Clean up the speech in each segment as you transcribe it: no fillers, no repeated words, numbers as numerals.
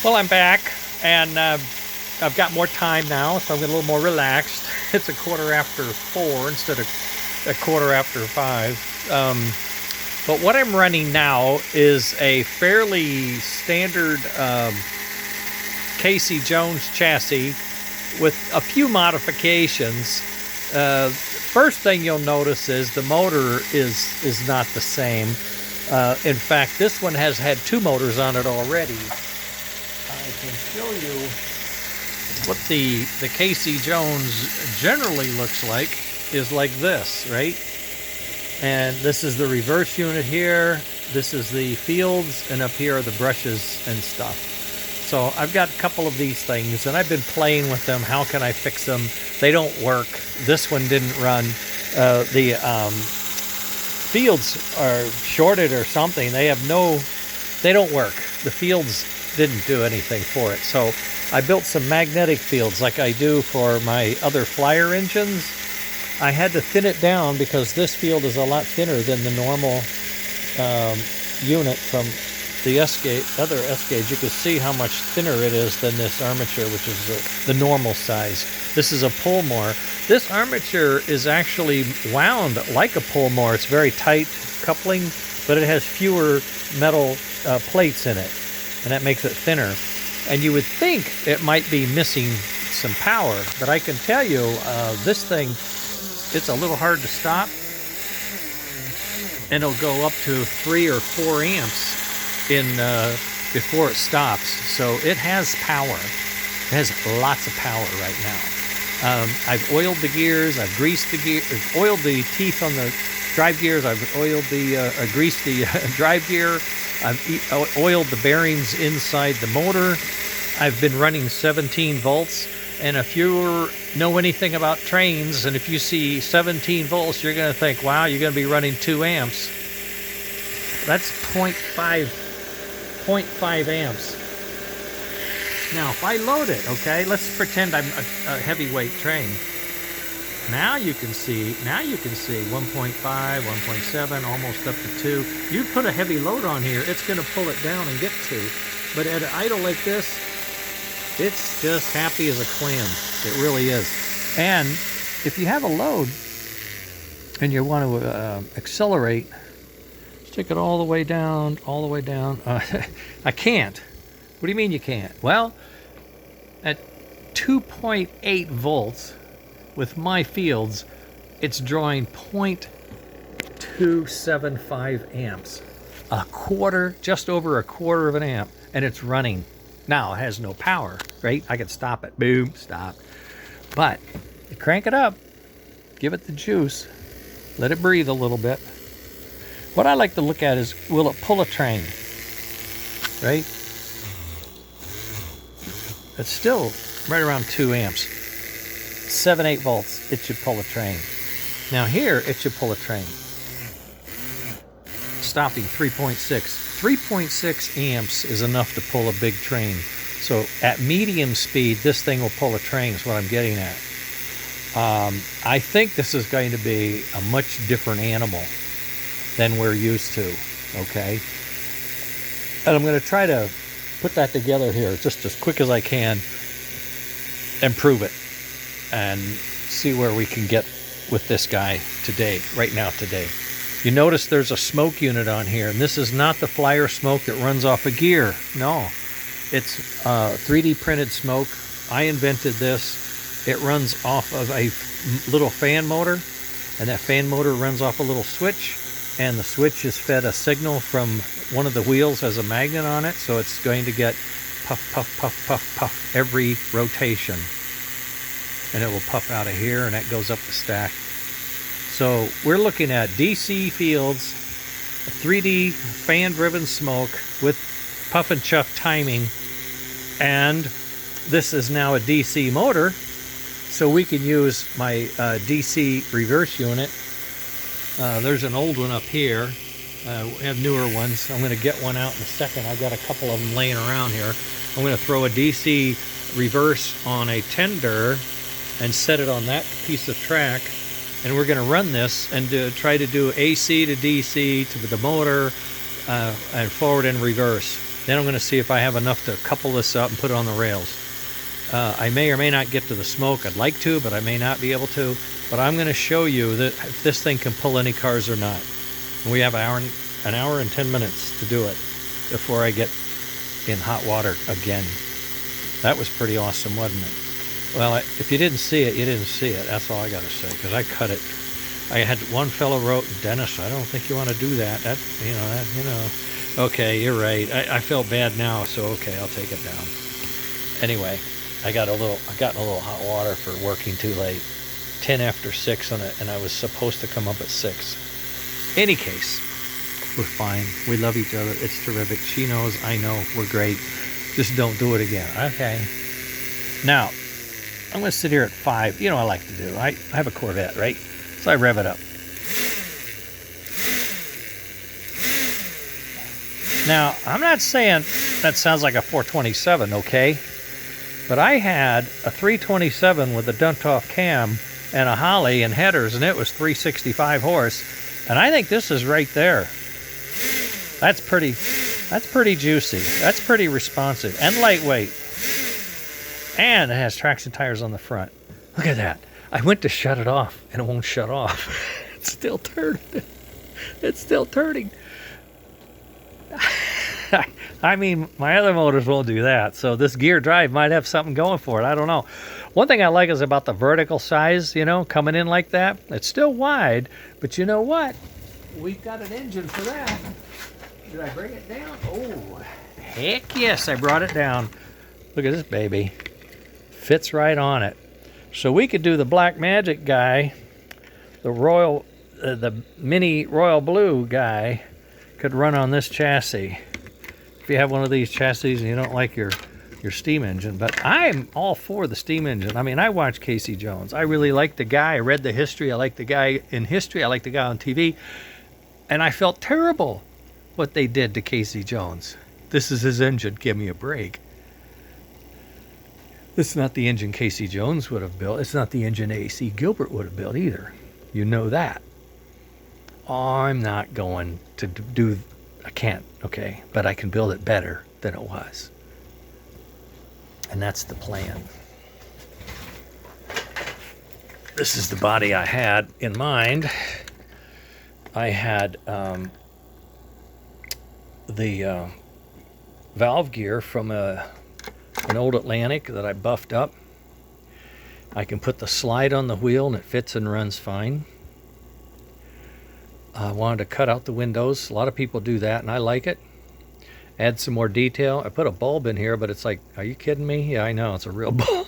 Well, I'm back, and I've got more time now, so I'm getting a little more relaxed. It's a quarter after 4 instead of a quarter after 5. But what I'm running now is a fairly standard Casey Jones chassis with a few modifications. First thing you'll notice is the motor is not the same. In fact, this one has had 2 motors on it already. I can show you what the Casey Jones generally looks like. Is like this, right? And this is the reverse unit here. This is the fields, and up here are the brushes and stuff. So I've got a couple of these things, and I've been playing with them. How can I fix them? They don't work. This one didn't run. The fields are shorted or something. They don't work. The fields didn't do anything for it. So I built some magnetic fields like I do for my other flyer engines. I had to thin it down because this field is a lot thinner than the normal unit from the other S gauge. You can see how much thinner it is than this armature, which is the normal size. This is a Pullmore. This armature is actually wound like a Pullmore. It's very tight coupling, but it has fewer metal plates in it, and that makes it thinner. And you would think it might be missing some power, but I can tell you this thing, it's a little hard to stop, and it'll go up to 3 or 4 amps before it stops. So it has power. It has lots of power right now. I've oiled the gears. I've greased the gear, oiled the teeth on the drive gears. I've greased the drive gear. I've oiled the bearings inside the motor. I've been running 17 volts. And if you know anything about trains, and if you see 17 volts, you're going to think, wow, you're going to be running 2 amps. That's 0.5 amps. Now, if I load it, okay, let's pretend I'm a heavyweight train. Now you can see 1.5, 1.7, almost up to 2. You put a heavy load on here, it's going to pull it down and get 2. But at an idle like this, it's just happy as a clam. It really is. And if you have a load and you want to accelerate, stick it all the way down. I can't. What do you mean you can't? Well, at 2.8 volts with my fields, it's drawing 0.275 amps. Just over a quarter of an amp, and it's running. Now, it has no power, right? I can stop it. Boom, stop. But you crank it up, give it the juice, let it breathe a little bit. What I like to look at is, will it pull a train, right? It's still right around 2 amps. 7-8 volts, it should pull a train. Now here, it should pull a train. Stopping 3.6. 3.6 amps is enough to pull a big train. So at medium speed, this thing will pull a train is what I'm getting at. I think this is going to be a much different animal than we're used to, okay? And I'm going to try to put that together here just as quick as I can and prove it and see where we can get with this guy right now today. You notice there's a smoke unit on here, and this is not the flyer smoke that runs off a gear. No, it's 3D printed smoke. I invented this. It runs off of a little fan motor, and that fan motor runs off a little switch, and the switch is fed a signal from one of the wheels, has a magnet on it, so it's going to get puff, puff, puff, puff, puff every rotation. And it will puff out of here, and that goes up the stack. So we're looking at DC fields, 3D fan-driven smoke with puff and chuff timing, and this is now a DC motor, so we can use my DC reverse unit. There's an old one up here. We have newer ones. I'm going to get one out in a second. I've got a couple of them laying around here. I'm going to throw a DC reverse on a tender and set it on that piece of track. And we're going to run this and try to do AC to DC to the motor and forward and reverse. Then I'm going to see if I have enough to couple this up and put it on the rails. I may or may not get to the smoke. I'd like to, but I may not be able to. But I'm going to show you that if this thing can pull any cars or not. And we have an hour and 10 minutes to do it before I get in hot water again. That was pretty awesome, wasn't it? Well, if you didn't see it, you didn't see it. That's all I got to say, because I cut it. I had one fellow wrote, Dennis, I don't think you want to do that. Okay, you're right. I feel bad now, so okay, I'll take it down. Anyway, I got in a little hot water for working too late. 10 after 6 on it, and I was supposed to come up at 6. Any case, we're fine. We love each other. It's terrific. She knows, I know, we're great. Just don't do it again. Okay. Now, I'm going to sit here at 5. You know what I like to do. I have a Corvette, right? So I rev it up. Now, I'm not saying that sounds like a 427, okay? But I had a 327 with a dunt-off cam and a Holly and headers, and it was 365 horse. And I think this is right there. That's pretty juicy. That's pretty responsive and lightweight. And it has traction tires on the front. Look at that. I went to shut it off, and it won't shut off. It's still turning. It's still turning. I mean, my other motors won't do that, so this gear drive might have something going for it. I don't know. One thing I like is about the vertical size, you know, coming in like that. It's still wide, but you know what? We've got an engine for that. Did I bring it down? Oh, heck yes, I brought it down. Look at this baby. Fits right on it. So we could do the Black Magic guy, the mini Royal Blue guy could run on this chassis. If you have one of these chassis and you don't like your steam engine, but I'm all for the steam engine. I mean, I watch Casey Jones. I really like the guy. I read the history. I like the guy in history. I like the guy on TV. And I felt terrible what they did to Casey Jones. This is his engine. Give me a break. This is not the engine Casey Jones would have built. It's not the engine A.C. Gilbert would have built either. You know that. I'm not going to do... I can't, okay? But I can build it better than it was. And that's the plan. This is the body I had in mind. I had the valve gear from an old Atlantic that I buffed up. I can put the slide on the wheel and it fits and runs fine. I wanted to cut out the windows. A lot of people do that, and I like it. Add some more detail. I put a bulb in here, but it's like, are you kidding me? Yeah, I know, it's a real bulb.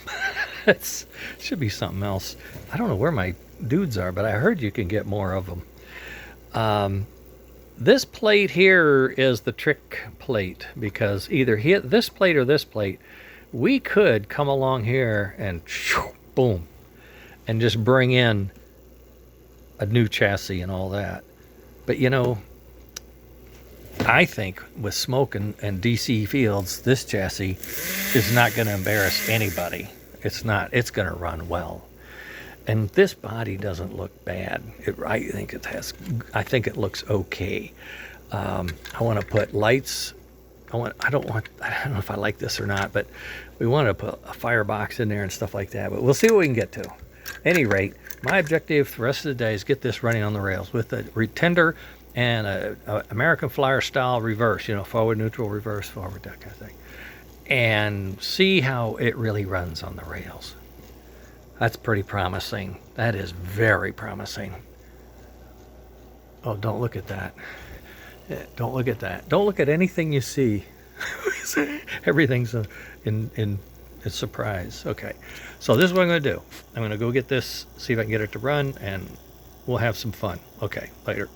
It should be something else. I don't know where my dudes are, but I heard you can get more of them. This plate here is the trick plate, because either hit this plate or this plate, we could come along here and boom, and just bring in a new chassis and all that. But you know, I think with smoke and DC fields, this chassis is not going to embarrass anybody. It's not. It's going to run well. And this body doesn't look bad. I think it looks okay. I want to put lights. I don't know if I like this or not, but we want to put a firebox in there and stuff like that. But we'll see what we can get to. At any rate, my objective for the rest of the day is get this running on the rails with a retender and a American Flyer style reverse, you know, forward, neutral, reverse, forward, that kind of thing. And see how it really runs on the rails. That's pretty promising. That is very promising. Oh, don't look at that. Don't look at that. Don't look at anything you see. Everything's in a surprise. Okay, so this is what I'm going to do. I'm going to go get this, see if I can get it to run, and we'll have some fun. Okay, later.